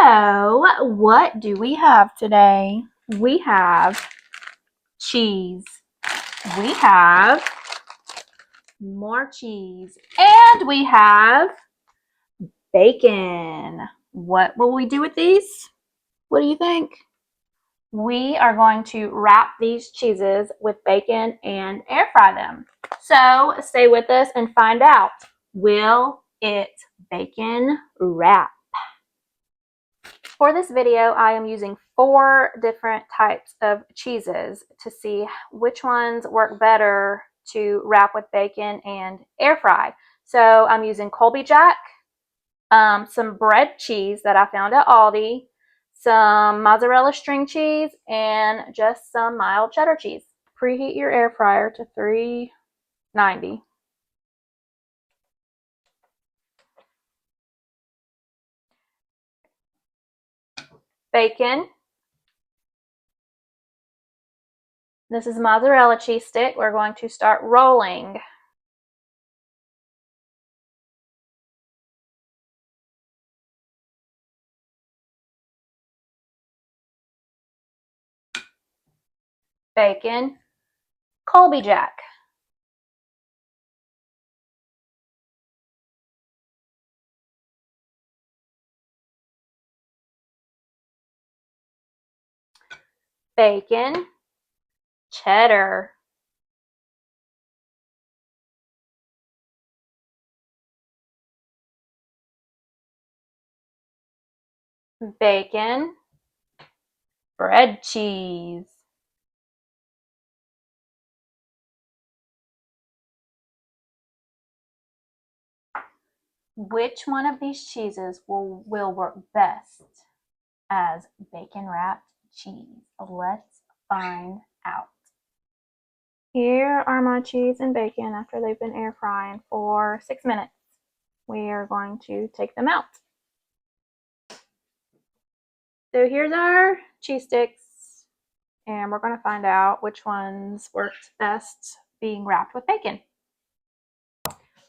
So, what do we have today? We have cheese. We have more cheese. And we have bacon. What will we do with these? What do you think? We are going to wrap these cheeses with bacon and air fry them. So, stay with us and find out. Will it bacon wrap? For this video, I am using 4 different types of cheeses to see which ones work better to wrap with bacon and air fry. So I'm using Colby Jack, some bread cheese that I found at Aldi, some mozzarella string cheese, and just some mild cheddar cheese. Preheat your air fryer to 390. Bacon. This is mozzarella cheese stick. We're going to start rolling. Bacon. Colby Jack. Bacon. Cheddar. Bacon. Bread cheese. Which one of these cheeses will work best as bacon wrapped cheese? Let's find out. Here are my cheese and bacon after they've been air frying for 6 minutes. We are going to take them out. So here's our cheese sticks, and we're going to find out which ones worked best being wrapped with bacon.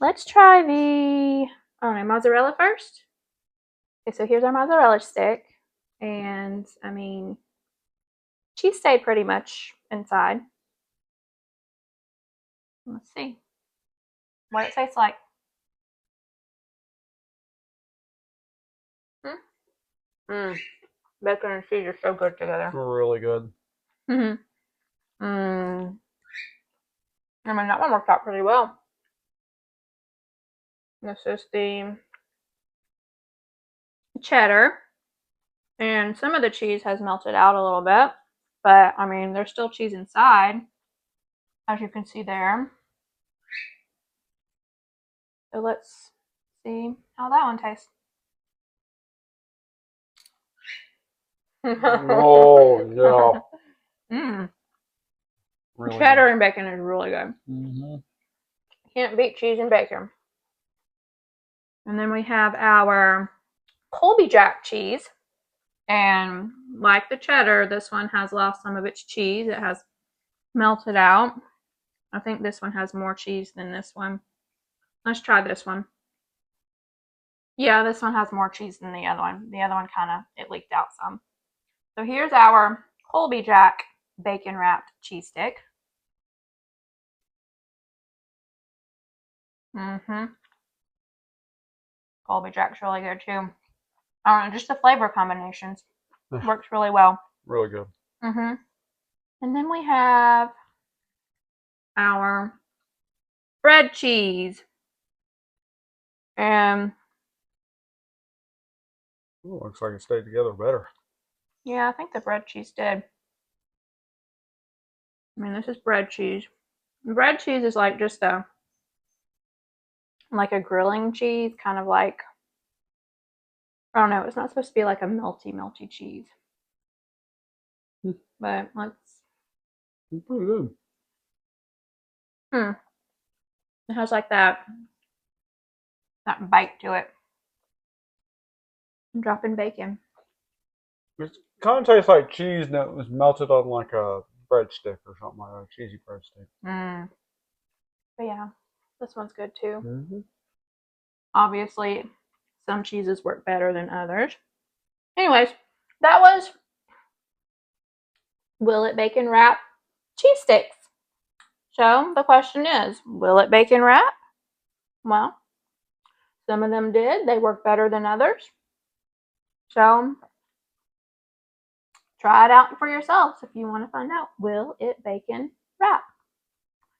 Let's try the mozzarella first. Okay, so here's our mozzarella stick, and I mean, cheese stayed pretty much inside. Let's see what it tastes like. Bacon and cheese are so good together. Really good. I mean, that one worked out pretty well. This is the cheddar, and some of the cheese has melted out a little bit, but I mean, there's still cheese inside, as you can see there. So let's see how that one tastes. Oh, yeah. Really cheddar good. And bacon is really good. Mm-hmm. Can't beat cheese and bacon. And then we have our Colby Jack cheese. And like the cheddar, this one has lost some of its cheese. It has melted out. I think this one has more cheese than this one. Let's try this one. Yeah, this one has more cheese than the other one. The other one it leaked out some. So here's our Colby Jack bacon wrapped cheese stick. Colby Jack's really good too. Just the flavor combinations works really well. Really good. And then we have our bread cheese. And looks like it stayed together better. Yeah, I think the bread cheese did. I mean, this is bread cheese. Bread cheese is like just a grilling cheese, kind of like, I don't know, it's not supposed to be like a melty cheese. But It's pretty good. It has like that bite to it. I'm dropping bacon. It kind of tastes like cheese that was melted on like a breadstick or something like that, a cheesy breadstick. But yeah, this one's good too. Obviously, some cheeses work better than others. Anyways, that was will it bacon wrap cheese sticks? So the question is, will it bacon wrap? Well, some of them did. They work better than others. So try it out for yourselves if you want to find out, will it bacon wrap?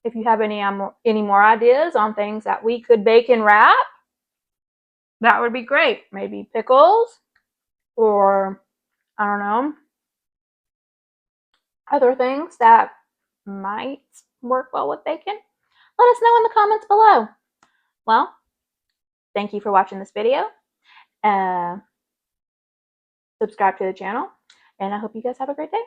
If you have any more ideas on things that we could bacon wrap, that would be great. Maybe pickles or, I don't know, other things that might work well with bacon. Let us know in the comments below. Well, thank you for watching this video. Subscribe to the channel, and I hope you guys have a great day.